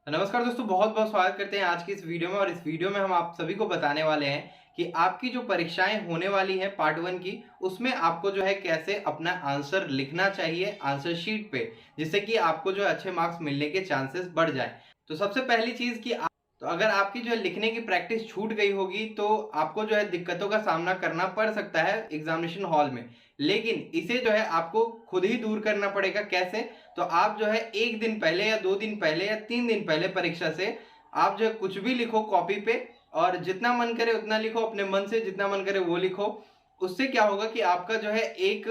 नमस्कार दोस्तों, बहुत बहुत स्वागत करते हैं आज की इस वीडियो में। और इस वीडियो में हम आप सभी को बताने वाले हैं कि आपकी जो परीक्षाएं होने वाली हैं पार्ट वन की, उसमें आपको जो है कैसे अपना आंसर लिखना चाहिए आंसर शीट पे, जिससे कि आपको जो है अच्छे मार्क्स मिलने के चांसेस बढ़ जाए। तो सबसे पहली चीज कि तो अगर आपकी जो है लिखने की प्रैक्टिस छूट गई होगी तो आपको जो है दिक्कतों का सामना करना पड़ सकता है एग्जामिनेशन हॉल में। लेकिन इसे जो है आपको खुद ही दूर करना पड़ेगा। कैसे? तो आप जो है एक दिन पहले या 2 दिन पहले या 3 दिन पहले परीक्षा से आप जो है कुछ भी लिखो कॉपी पे, और जितना मन करे उतना लिखो, अपने मन से जितना मन करे वो लिखो। उससे क्या होगा कि आपका जो है एक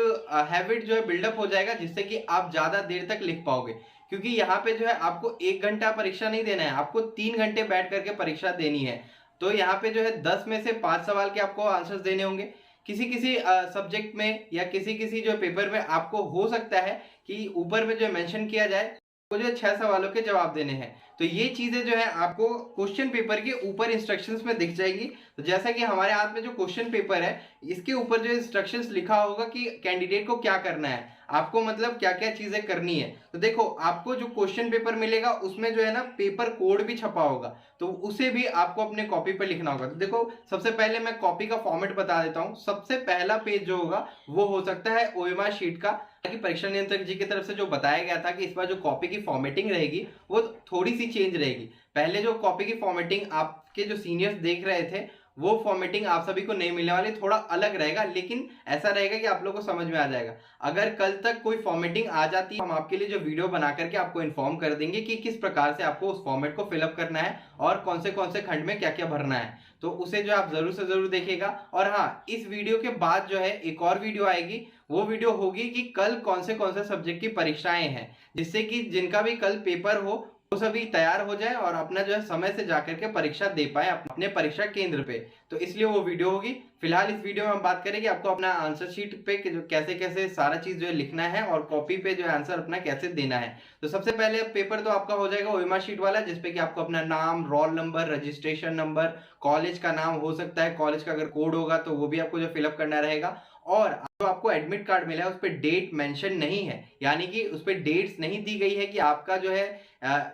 हैबिट जो है बिल्डअप हो जाएगा, जिससे कि आप ज्यादा देर तक लिख पाओगे। क्योंकि यहाँ पे जो है आपको 1 घंटा परीक्षा नहीं देना है, आपको 3 घंटे बैठ करके परीक्षा देनी है। तो यहाँ पे जो है 10 में से 5 सवाल के आपको आंसर्स देने होंगे। किसी किसी सब्जेक्ट में या किसी किसी जो पेपर में आपको हो सकता है कि ऊपर में जो मेंशन किया जाए वो जो 6 सवालों के जवाब देने हैं। तो ये चीजें जो है आपको क्वेश्चन पेपर के ऊपर इंस्ट्रक्शंस में दिख जाएंगी। तो जैसा कि हमारे हाथ में जो क्वेश्चन पेपर है, इसके ऊपर जो इंस्ट्रक्शंस लिखा होगा कि कैंडिडेट को क्या करना है, आपको मतलब क्या क्या चीजें करनी है। तो देखो, आपको जो क्वेश्चन पेपर मिलेगा उसमें जो है ना पेपर कोड भी छपा होगा, तो उसे भी आपको अपने कॉपी पर लिखना होगा। तो देखो, सबसे पहले मैं कॉपी का फॉर्मेट बता देता हूँ। सबसे पहला पेज जो होगा वो हो सकता है ओएमआर शीट का। कि परीक्षा नियंत्रक जी की तरफ से जो बताया गया था कि इस बार जो कॉपी की फॉर्मेटिंग रहेगी वो थोड़ी सी चेंज रहेगी। पहले जो कॉपी की फॉर्मेटिंग आपके जो सीनियर्स देख रहे थे, वो फॉर्मेटिंग आप सभी को नहीं मिलने वाली, थोड़ा अलग रहेगा। लेकिन ऐसा रहेगा कि आप लोगों को समझ में आ जाएगा। अगर कल तक कोई फॉर्मेटिंग आ जाती है, हम आपके लिए जो वीडियो बना करके आपको इन्फॉर्म कर देंगे कि किस प्रकार से आपको उस फॉर्मेट को फिलअप करना है और कौन से खंड में क्या क्या भरना है। तो उसे जो आप जरूर से जरूर देखिएगा। और हाँ, इस वीडियो के बाद जो है एक और वीडियो आएगी। वो वीडियो होगी कि कल कौन से सब्जेक्ट की परीक्षाएं हैं, जिससे कि जिनका भी कल पेपर हो वो सभी तैयार हो जाए और अपना जो है समय से जाकर के परीक्षा दे पाए अपने परीक्षा केंद्र पे। तो इसलिए वो वीडियो होगी। फिलहाल इस वीडियो में हम बात करेंगे आपको अपना आंसर शीट पे कि जो कैसे कैसे सारा चीज जो है लिखना है और कॉपी पे जो है आंसर अपना कैसे देना है। तो सबसे पहले पेपर तो आपका हो जाएगा ओएमआर शीट वाला, जिसपे कि आपको अपना नाम, roll number, registration number, college का नाम हो सकता है, कॉलेज का अगर कोड होगा तो वो भी आपको जो फिलअप करना रहेगा। और जो आपको एडमिट कार्ड मिला है उस पर डेट मेंशन नहीं है, यानी कि उस पर डेट्स नहीं दी गई है कि आपका जो है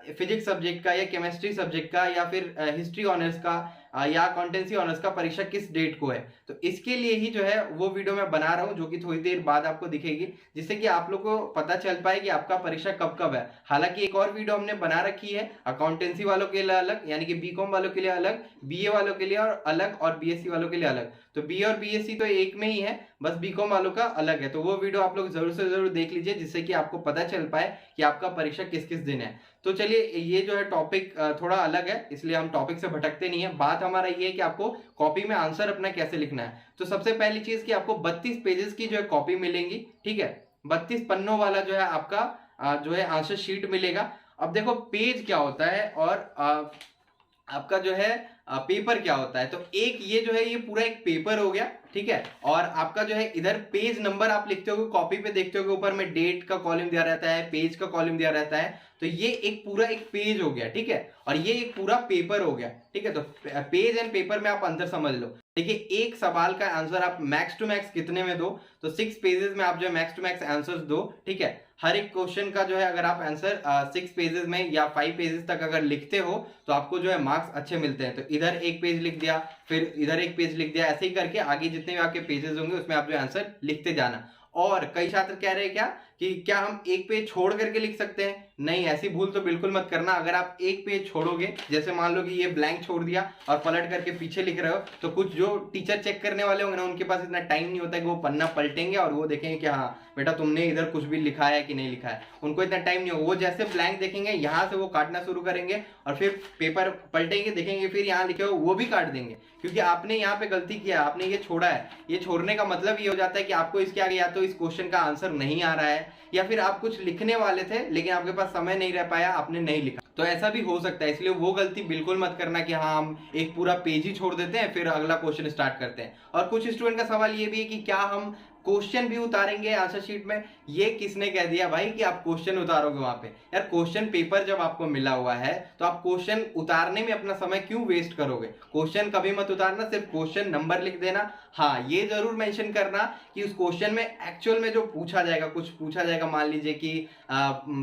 फिजिक्स सब्जेक्ट का या केमिस्ट्री सब्जेक्ट का या फिर हिस्ट्री ऑनर्स का या अकाउंटेंसी ऑनर्स का परीक्षा किस डेट को है। तो इसके लिए ही जो है वो वीडियो मैं बना रहा हूँ, जो कि थोड़ी देर बाद आपको दिखेगी, जिससे कि आप लोग को पता चल पाए कि आपका परीक्षा कब कब है। हालांकि एक और वीडियो हमने बना रखी है अकाउंटेंसी वालों के लिए अलग, यानी कि बीकॉम वालों के लिए अलग, बीए वालों के लिए और अलग, और बीएससी वालों के लिए अलग। तो बी और बीएससी तो एक में ही है, बस बीकॉम वालों का अलग है। तो वो वीडियो आप लोग जरूर से जरूर देख लीजिए, जिससे कि आपको पता चल पाए कि आपका परीक्षा किस किस दिन है। तो चलिए, ये जो है टॉपिक थोड़ा अलग है, इसलिए हम टॉपिक से भटकते नहीं है। बात हमारा ये है कि आपको कॉपी में आंसर अपना कैसे लिखना है। तो सबसे पहली चीज कि आपको 32 पेजेस की जो है कॉपी मिलेंगी, ठीक है। 32 पन्नों वाला जो है आपका जो है आंसर शीट मिलेगा। अब देखो, पेज क्या होता है और आपका जो है पेपर क्या होता है। तो एक ये जो है ये पूरा एक पेपर हो गया, ठीक है। और आपका जो है इधर पेज नंबर आप लिखते हो, कॉपी पे देखते हो ऊपर में डेट का कॉलम दिया रहता है, पेज का कॉलम दिया रहता है। तो ये एक पूरा एक पेज हो गया, ठीक है। और ये एक पूरा पेपर हो गया, ठीक है। तो पेज एंड पेपर में आप अंतर समझ लो। देखिए, एक सवाल का आंसर आप मैक्स टू मैक्स कितने में दो, तो 6 पेजेस में आप जो है मैक्स टू मैक्स आंसर्स दो, ठीक है। हर एक क्वेश्चन का जो है अगर आप आंसर 6 पेजेस में या 5 पेजेस तक अगर लिखते हो तो आपको जो है मार्क्स अच्छे मिलते हैं। तो इधर एक पेज लिख दिया, फिर इधर एक पेज लिख दिया, ऐसे ही करके आगे जितने भी आपके पेजेस होंगे उसमें आप जो आंसर लिखते जाना। और कई छात्र कह रहे हैं क्या कि क्या हम एक पेज छोड़ करके लिख सकते हैं? नहीं, ऐसी भूल तो बिल्कुल मत करना। अगर आप एक पेज छोड़ोगे, जैसे मान लो कि ये ब्लैंक छोड़ दिया और पलट करके पीछे लिख रहे हो, तो कुछ जो टीचर चेक करने वाले होंगे ना, उनके पास इतना टाइम नहीं होता कि वो पन्ना पलटेंगे और वो देखेंगे कि हाँ बेटा तुमने इधर कुछ भी लिखा है कि नहीं लिखा है। उनको इतना टाइम नहीं होगा। वो जैसे ब्लैंक देखेंगे यहाँ से वो काटना शुरू करेंगे और फिर पेपर पलटेंगे, देखेंगे फिर यहाँ लिखे हो वो भी काट देंगे, क्योंकि आपने यहाँ पे गलती किया, आपने ये छोड़ा है। ये छोड़ने का मतलब ये हो जाता है कि आपको इसके आगे या तो इस क्वेश्चन का आंसर नहीं आ रहा है, या फिर आप कुछ लिखने वाले थे लेकिन आपके पास समय नहीं रह पाया, आपने नहीं लिखा। तो ऐसा भी हो सकता है, इसलिए वो गलती बिल्कुल मत करना कि हाँ हम एक पूरा पेज ही छोड़ देते हैं फिर अगला क्वेश्चन स्टार्ट करते हैं। और कुछ स्टूडेंट का सवाल ये भी है कि क्या हम क्वेश्चन भी उतारेंगे आंसर शीट में। ये किसने कह दिया भाई कि आप क्वेश्चन उतारोगे वहां पे? यार क्वेश्चन पेपर जब आपको मिला हुआ है तो आप क्वेश्चन उतारने में अपना समय क्यों वेस्ट करोगे? क्वेश्चन कभी मत उतारना, सिर्फ क्वेश्चन नंबर लिख देना। हाँ, ये जरूर मेंशन करना कि उस क्वेश्चन में एक्चुअल में जो पूछा जाएगा, कुछ पूछा जाएगा, मान लीजिए कि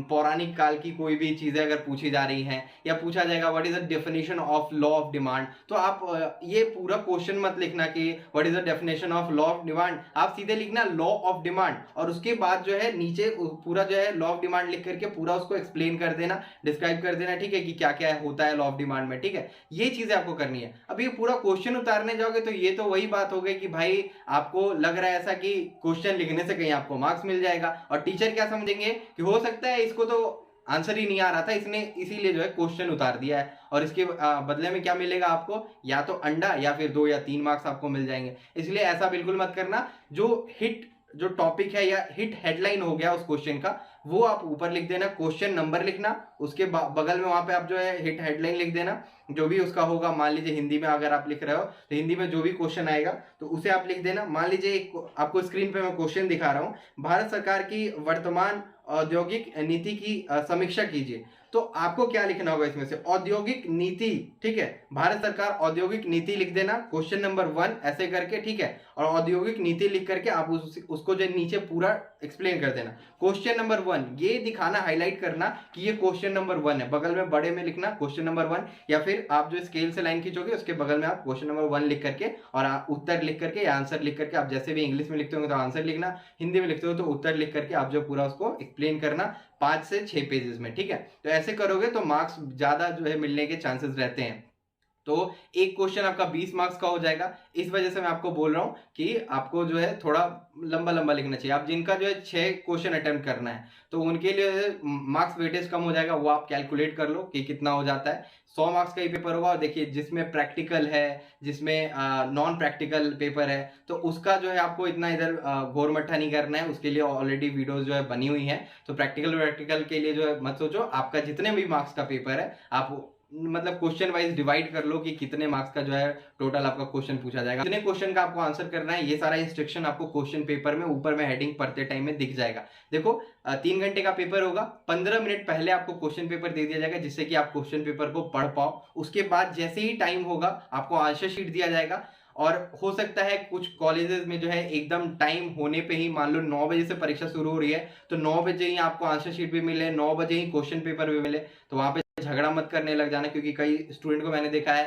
पौराणिक काल की कोई भी चीजें अगर पूछी जा रही हैं, या पूछा जाएगा what is the definition of law of demand, तो आप ये पूरा क्वेश्चन मत लिखना कि what is the definition of law of demand. आप सीधे लिखना लॉ ऑफ डिमांड, और उसके बाद जो है नीचे पूरा जो है लॉ ऑफ डिमांड लिख करके पूरा उसको एक्सप्लेन कर देना, डिस्क्राइब कर देना, ठीक है, कि क्या क्या होता है लॉ ऑफ डिमांड में। ठीक है, ये चीजें आपको करनी है। अब ये पूरा क्वेश्चन उतारने जाओगे तो ये तो वही बात हो गई कि भाई आपको लग रहा है ऐसा कि क्वेश्चन लिखने से कहीं आपको मार्क्स मिल जाएगा, और टीचर क्या समझेंगे कि हो सकता है इसको तो आंसर ही नहीं आ रहा था, इसने इसीलिए जो है क्वेश्चन उतार दिया है, और इसके बदले में क्या मिलेगा आपको? या तो अंडा या फिर 2 या 3 मार्क्स आपको मिल जाएंगे। इसलिए ऐसा बिल्कुल मत करना। जो टॉपिक है या हिट हेडलाइन हो गया उस क्वेश्चन का, वो आप ऊपर लिख देना, क्वेश्चन नंबर लिखना, उसके बगल में वहां पे आप जो है हिट हेडलाइन लिख देना, जो भी उसका होगा। मान लीजिए हिंदी में अगर आप लिख रहे हो तो हिंदी में जो भी क्वेश्चन आएगा तो उसे आप लिख देना। मान लीजिए आपको स्क्रीन पे मैं क्वेश्चन दिखा रहा हूँ, भारत सरकार की वर्तमान औद्योगिक नीति की समीक्षा कीजिए। तो आपको क्या लिखना होगा इसमें से? औद्योगिक नीति, ठीक है, भारत सरकार औद्योगिक नीति लिख देना, क्वेश्चन नंबर 1 ऐसे करके, ठीक है, और औद्योगिक नीति लिख करके आप उसको जो नीचे पूरा एक्सप्लेन कर देना। क्वेश्चन नंबर 1 ये दिखाना, हाईलाइट करना कि ये क्वेश्चन नंबर 1 है, बगल में बड़े में लिखना क्वेश्चन नंबर 1, या फिर आप जो स्केल से लाइन खींचोगे उसके बगल में आप क्वेश्चन नंबर 1 लिख करके और उत्तर लिख करके या आंसर लिख करके, आप जैसे भी इंग्लिश में लिखते होंगे तो आंसर लिखना, हिंदी में लिखते हो तो उत्तर लिख करके आप जो पूरा उसको एक्सप्लेन करना 5 से 6 पेजेस में। ठीक है, तो ऐसे करोगे तो मार्क्स ज्यादा जो है मिलने के चांसेस रहते हैं। तो एक क्वेश्चन आपका 20 मार्क्स का हो जाएगा। इस वजह से मैं आपको बोल रहा हूं कि आपको जो है थोड़ा लंबा लंबा लिखना चाहिए। आप जिनका जो है 6 क्वेश्चन अटेम्प्ट करना है तो उनके लिए मार्क्स वेटेज कम हो जाएगा, वो आप कैलकुलेट कर लो कि कितना हो जाता है। 100 मार्क्स का ही पेपर होगा, और देखिए जिसमें प्रैक्टिकल है, जिसमें नॉन प्रैक्टिकल पेपर है, तो उसका जो है आपको इतना इधर घोर मट्ठा नहीं करना है। उसके लिए ऑलरेडी वीडियोस जो है बनी हुई हैं, तो प्रैक्टिकल के लिए जो है मत सोचो। आपका जितने भी मार्क्स का पेपर है आप मतलब क्वेश्चन वाइज डिवाइड कर लो कि कितने मार्क्स का जो है टोटल आपका क्वेश्चन पूछा जाएगा, कितने क्वेश्चन का आपको आंसर करना है। ये सारा इंस्ट्रक्शन आपको क्वेश्चन पेपर में ऊपर में हेडिंग पढ़ते टाइम में दिख जाएगा। देखो 3 घंटे का पेपर होगा, 15 मिनट पहले आपको क्वेश्चन पेपर दे दिया जाएगा जिससे कि आप क्वेश्चन पेपर को पढ़ पाओ। उसके बाद जैसे ही टाइम होगा आपको आंसर शीट दिया जाएगा, और हो सकता है कुछ कॉलेजेस में जो है एकदम टाइम होने पे ही, मान लो 9 बजे से परीक्षा शुरू हो रही है तो 9 बजे ही आपको आंसर शीट भी मिले, 9 बजे ही क्वेश्चन पेपर भी मिले, तो वहां पे झगड़ा मत करने लग जाना। क्योंकि कई स्टूडेंट को मैंने देखा है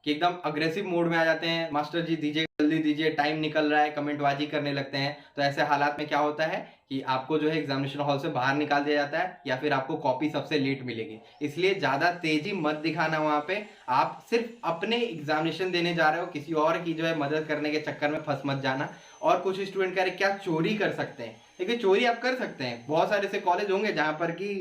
कि एकदम अग्रेसिव मोड में आ जाते हैं, मास्टर जी दीजिए, जल्दी दीजिए, टाइम निकल रहा है, कमेंटबाजी करने लगते हैं। तो ऐसे हालात में क्या होता है कि आपको जो है एग्जामिनेशन हॉल से बाहर निकाल दिया जाता है, या फिर आपको कॉपी सबसे लेट मिलेगी। इसलिए ज्यादा तेजी मत दिखाना वहां पे। आप सिर्फ अपने एग्जामिनेशन देने जा रहे हो, किसी और की जो है मदद करने के चक्कर में फंस मत जाना। और कुछ स्टूडेंट कह रहे क्या चोरी कर सकते हैं, देखिए चोरी आप कर सकते हैं। बहुत सारे ऐसे कॉलेज होंगे जहां पर कि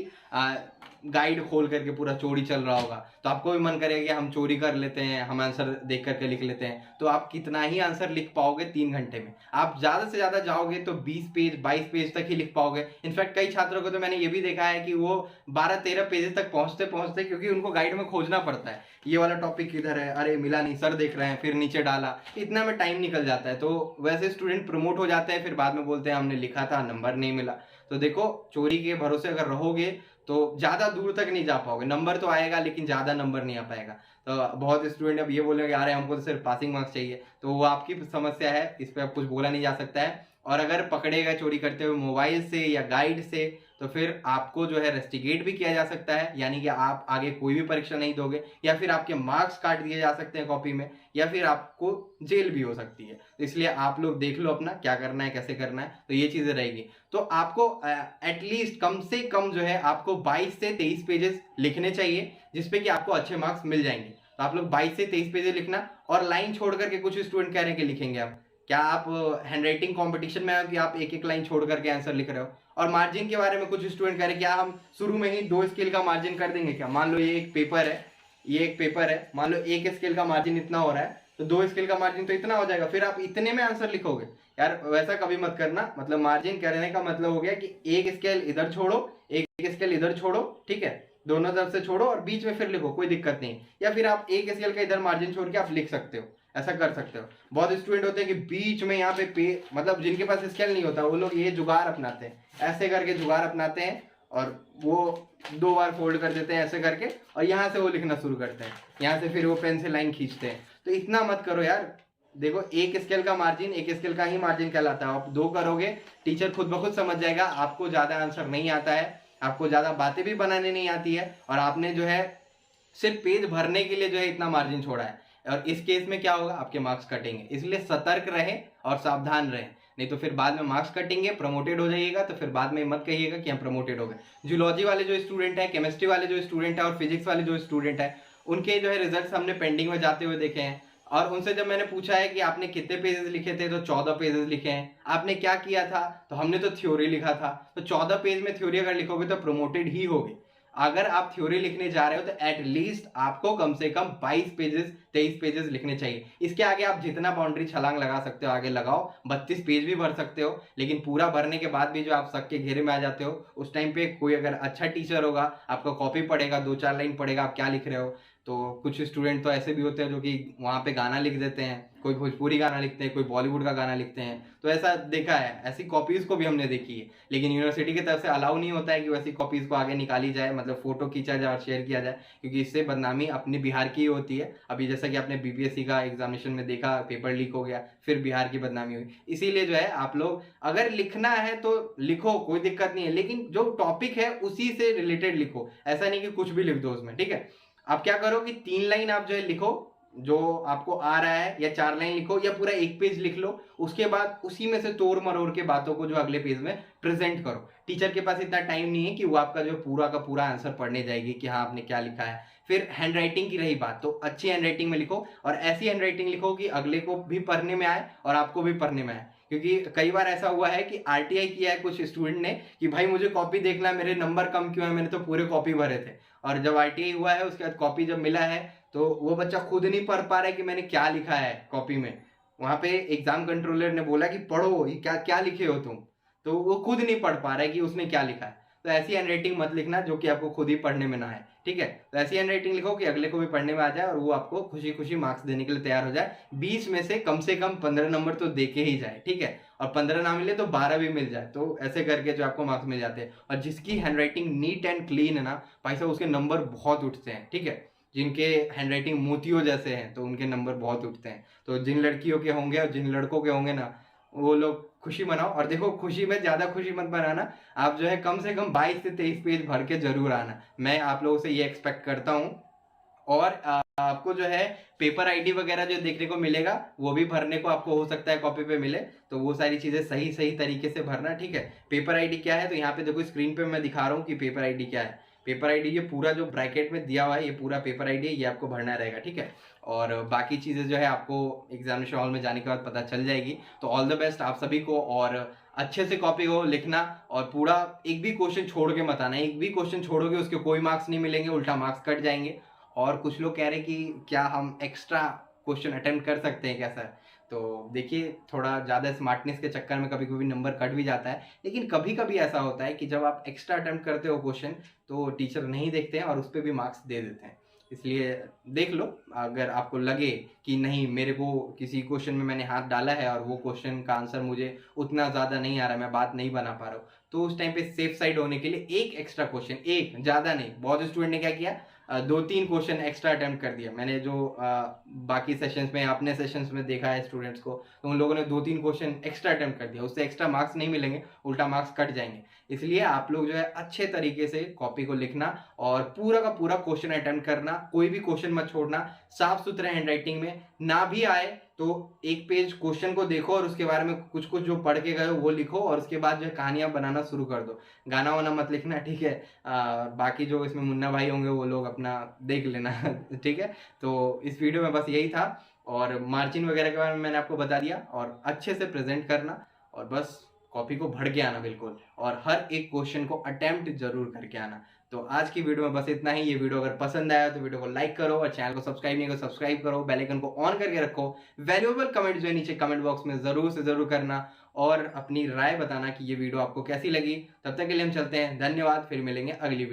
गाइड खोल करके पूरा चोरी चल रहा होगा, तो आपको भी मन करेगा कि हम चोरी कर लेते हैं, हम आंसर देख करके लिख लेते हैं। तो आप कितना ही आंसर लिख पाओगे 3 घंटे में? आप ज्यादा से ज्यादा जाओगे तो 20 पेज 22 पेज तक ही लिख पाओगे। इनफैक्ट कई छात्रों को तो मैंने ये भी देखा है कि वो 12-13 पेजेस तक पहुंचते पहुंचते, क्योंकि उनको गाइड में खोजना पड़ता है ये वाला टॉपिक किधर है, अरे मिला नहीं, सर देख रहे हैं, फिर नीचे डाला, इतना में टाइम निकल जाता है। तो वैसे स्टूडेंट प्रमोट हो जाते हैं, फिर बाद में बोलते हैं हमने लिखा था, नंबर नहीं मिला। तो देखो चोरी के भरोसे अगर रहोगे तो ज्यादा दूर तक नहीं जा पाओगे। नंबर तो आएगा लेकिन ज्यादा नंबर नहीं आ पाएगा। तो बहुत स्टूडेंट अब ये बोलेंगे अरे हमको तो सिर्फ पासिंग मार्क्स चाहिए, तो वो आपकी समस्या है, इस पर अब कुछ बोला नहीं जा सकता है। और अगर पकड़े गए चोरी करते हुए मोबाइल से या गाइड से, तो फिर आपको जो है रेस्टिकेट भी किया जा सकता है, यानी कि आप आगे कोई भी परीक्षा नहीं दोगे, या फिर आपके मार्क्स काट दिए जा सकते हैं कॉपी में, या फिर आपको जेल भी हो सकती है। तो इसलिए आप लोग देख लो अपना क्या करना है, कैसे करना है, तो ये चीजें रहेगी। तो आपको एटलीस्ट कम से कम जो है आपको 22 से 23 पेजेस लिखने चाहिए, जिसपे कि आपको अच्छे मार्क्स मिल जाएंगे। तो आप लोग 22 से 23 पेजेस लिखना, और लाइन छोड़ करके कुछ स्टूडेंट कह रहे हैं कि लिखेंगे आप, क्या आप हैंडराइटिंग कंपटीशन में हो कि आप एक एक लाइन छोड़ करके आंसर लिख रहे हो? और मार्जिन के बारे में कुछ स्टूडेंट कह रहे हैं क्या हम शुरू में ही 2 स्केल का मार्जिन कर देंगे क्या? मान लो ये एक पेपर है, मान लो 1 स्केल का मार्जिन इतना हो रहा है, तो 2 स्केल का मार्जिन तो इतना हो जाएगा, फिर आप इतने में आंसर लिखोगे? यार वैसा कभी मत करना। मतलब मार्जिन करने का मतलब हो गया कि 1 स्केल इधर छोड़ो, 1 स्केल इधर छोड़ो, ठीक है, दोनों तरफ से छोड़ो और बीच में फिर लिखो, कोई दिक्कत नहीं। या फिर आप 1 स्केल का इधर मार्जिन छोड़ के आप लिख सकते हो, ऐसा कर सकते हो। बहुत स्टूडेंट होते हैं कि बीच में यहाँ पे मतलब जिनके पास स्केल नहीं होता वो लोग ये जुगाड़ अपनाते हैं, ऐसे करके जुगाड़ अपनाते हैं और वो 2 बार फोल्ड कर देते हैं ऐसे करके, और यहाँ से वो लिखना शुरू करते हैं, यहाँ से फिर वो पेन से लाइन खींचते हैं। तो इतना मत करो यार। देखो एक स्केल का मार्जिन एक स्केल का ही मार्जिन कहलाता है। आप 2 करोगे, टीचर खुद ब खुद समझ जाएगा आपको ज्यादा आंसर नहीं आता है, आपको ज्यादा बातें भी बनाने नहीं आती है, और आपने जो है सिर्फ पेज भरने के लिए जो है इतना मार्जिन छोड़ा है। और इस केस में क्या होगा, आपके मार्क्स कटेंगे। इसलिए सतर्क रहे और सावधान रहे, नहीं तो फिर बाद में मार्क्स कटेंगे, प्रमोटेड हो जाइएगा तो फिर बाद में मत कहिएगा कि हम प्रमोटेड हो गए। जूलॉजी वाले जो स्टूडेंट है, केमिस्ट्री वाले जो स्टूडेंट है और फिजिक्स वाले जो स्टूडेंट है, उनके जो है रिजल्ट हमने पेंडिंग में जाते हुए देखे हैं। और उनसे जब मैंने पूछा है कि आपने कितने पेजेस लिखे थे, तो 14 पेजेस लिखे हैं। आपने क्या किया था, तो हमने तो थ्योरी लिखा था। तो 14 पेज में थ्योरी अगर लिखोगे तो प्रमोटेड ही होगी। अगर आप थ्योरी लिखने जा रहे हो तो एटलीस्ट आपको कम से कम 22 पेजेस 23 पेजेस लिखने चाहिए। इसके आगे आप जितना बाउंड्री छलांग लगा सकते हो आगे लगाओ, 32 पेज भी भर सकते हो। लेकिन पूरा भरने के बाद भी जो आप सबके घेरे में आ जाते हो, उस टाइम पे कोई अगर अच्छा टीचर होगा, आपका कॉपी पढ़ेगा, 2-4 लाइन पढ़ेगा आप क्या लिख रहे हो। तो कुछ स्टूडेंट तो ऐसे भी होते हैं जो कि वहाँ पे गाना लिख देते हैं, कोई भोजपुरी गाना लिखते हैं, कोई बॉलीवुड का गाना लिखते हैं। तो ऐसा देखा है, ऐसी कॉपीज को भी हमने देखी है। लेकिन यूनिवर्सिटी की तरफ से अलाउ नहीं होता है कि वैसी कॉपीज को आगे निकाली जाए, मतलब फोटो खींचा जाए और शेयर किया जाए, क्योंकि इससे बदनामी अपने बिहार की होती है। अभी जैसा कि आपने बीपीएससी का एग्जामिनेशन में देखा, पेपर लीक हो गया, फिर बिहार की बदनामी हुई। इसीलिए जो है आप लोग अगर लिखना है तो लिखो, कोई दिक्कत नहीं है, लेकिन जो टॉपिक है उसी से रिलेटेड लिखो। ऐसा नहीं कि कुछ भी लिख दो उसमें, ठीक है। आप क्या करो कि 3 लाइन आप जो है लिखो जो आपको आ रहा है, या 4 लाइन लिखो, या पूरा 1 पेज लिख लो। उसके बाद उसी में से तोड़ मरोड़ के बातों को जो अगले पेज में प्रेजेंट करो। टीचर के पास इतना टाइम नहीं है कि वो आपका जो पूरा का पूरा आंसर पढ़ने जाएगी कि हाँ आपने क्या लिखा है। फिर हैंड राइटिंग की रही बात, तो अच्छी हैंड राइटिंग में लिखो, और ऐसी हैंड राइटिंग लिखो कि अगले को भी पढ़ने में आए और आपको भी पढ़ने में आए। क्योंकि कई बार ऐसा हुआ है कि आरटीआई किया है कुछ स्टूडेंट ने कि भाई मुझे कॉपी देखना है, मेरे नंबर कम क्यों है, मैंने तो पूरे कॉपी भरे थे। और जब आरटीआई हुआ है उसके बाद कॉपी जब मिला है तो वो बच्चा खुद नहीं पढ़ पा रहा है कि मैंने क्या लिखा है कॉपी में। वहां पे एग्जाम कंट्रोलर ने बोला कि पढ़ो, ये क्या क्या लिखे हो तुम, तो वो खुद नहीं पढ़ पा रहा है कि उसने क्या लिखा है। तो ऐसी हैंडराइटिंग मत लिखना जो कि आपको खुद ही पढ़ने में ना आए, ठीक है। तो ऐसी हैंडराइटिंग लिखो कि अगले को भी पढ़ने में आ जाए और वो आपको खुशी खुशी मार्क्स देने के लिए तैयार हो जाए। 20 में से कम 15 नंबर तो दे के ही जाए, ठीक है। और 15 ना मिले तो 12 भी मिल जाए, तो ऐसे करके जो आपको मार्क्स मिल जाते हैं। और जिसकी हैंडराइटिंग नीट एंड क्लीन है ना भाई साहब, उसके नंबर बहुत उठते हैं, ठीक है। जिनके हैंडराइटिंग मोतियों जैसे हैं तो उनके नंबर बहुत उठते हैं। तो जिन लड़कियों के होंगे और जिन लड़कों के होंगे ना, वो लोग खुशी मनाओ। और देखो खुशी में ज्यादा खुशी मत बनाना, आप जो है कम से कम 22 से 23 पेज भर के जरूर आना, मैं आप लोगों से ये एक्सपेक्ट करता हूँ। और आपको जो है पेपर आईडी वगैरह जो देखने को मिलेगा वो भी भरने को आपको हो सकता है कॉपी पे मिले, तो वो सारी चीजें सही सही तरीके से भरना, ठीक है। पेपर आईडी क्या है, तो यहाँ पे देखो स्क्रीन पे मैं दिखा रहा हूँ कि पेपर आईडी क्या है। पेपर आईडी ये पूरा जो ब्रैकेट में दिया हुआ है, ये पूरा पेपर आईडी है, ये आपको भरना रहेगा, ठीक है। और बाकी चीजें जो है आपको एग्जामिनेशन हॉल में जाने के बाद पता चल जाएगी। तो ऑल द बेस्ट आप सभी को, और अच्छे से कॉपी को लिखना, और पूरा एक भी क्वेश्चन छोड़ के मत आना। एक भी क्वेश्चन छोड़ोगे उसके कोई मार्क्स नहीं मिलेंगे, उल्टा मार्क्स कट जाएंगे। और कुछ लोग कह रहे हैं कि क्या हम एक्स्ट्रा क्वेश्चन अटेम्प्ट कर सकते हैं कैसा है, तो देखिए थोड़ा ज़्यादा स्मार्टनेस के चक्कर में कभी कभी नंबर कट भी जाता है। लेकिन कभी कभी ऐसा होता है कि जब आप एक्स्ट्रा अटेम्प्ट करते हो क्वेश्चन तो टीचर नहीं देखते हैं और उस पर भी मार्क्स दे देते हैं। इसलिए देख लो, अगर आपको लगे कि नहीं मेरे को किसी क्वेश्चन में मैंने हाथ डाला है और वो क्वेश्चन का आंसर मुझे उतना ज़्यादा नहीं आ रहा है, मैं बात नहीं बना पा रहा हूँ, तो उस टाइम पे सेफ साइड होने के लिए एक एक्स्ट्रा क्वेश्चन, एक ज़्यादा नहीं। बहुत स्टूडेंट ने क्या किया, 2-3 क्वेश्चन एक्स्ट्रा अटेम्प्ट कर दिया। मैंने जो बाकी सेशंस में, अपने सेशंस में देखा है स्टूडेंट्स को, तो उन लोगों ने 2-3 क्वेश्चन एक्स्ट्रा अटेम्प्ट कर दिया। उससे एक्स्ट्रा मार्क्स नहीं मिलेंगे, उल्टा मार्क्स कट जाएंगे। इसलिए आप लोग जो है अच्छे तरीके से कॉपी को लिखना और पूरा का पूरा क्वेश्चन अटेम्प्ट करना, कोई भी क्वेश्चन मत छोड़ना। साफ सुथरे हैंडराइटिंग में, ना भी आए तो एक पेज क्वेश्चन को देखो और उसके बारे में कुछ कुछ जो पढ़ के गए हो वो लिखो, और उसके बाद जो है कहानियां बनाना शुरू कर दो। गाना वाना मत लिखना, ठीक है। बाकी जो इसमें मुन्ना भाई होंगे वो लोग अपना देख लेना ठीक है। तो इस वीडियो में बस यही था, और मार्जिन वगैरह के बारे में मैंने आपको बता दिया, और अच्छे से प्रेजेंट करना, और बस कॉपी को भर के आना बिल्कुल, और हर एक क्वेश्चन को अटेम्प्ट जरूर करके आना। तो आज की वीडियो में बस इतना ही। ये वीडियो अगर पसंद आया तो वीडियो को लाइक करो, और चैनल को सब्सक्राइब नहीं करो सब्सक्राइब करो, बेल आइकन को ऑन करके रखो। वैल्यूएबल कमेंट जो है नीचे कमेंट बॉक्स में जरूर से जरूर करना, और अपनी राय बताना कि ये वीडियो आपको कैसी लगी। तब तक के लिए हम चलते हैं, धन्यवाद, फिर मिलेंगे अगली वीडियो।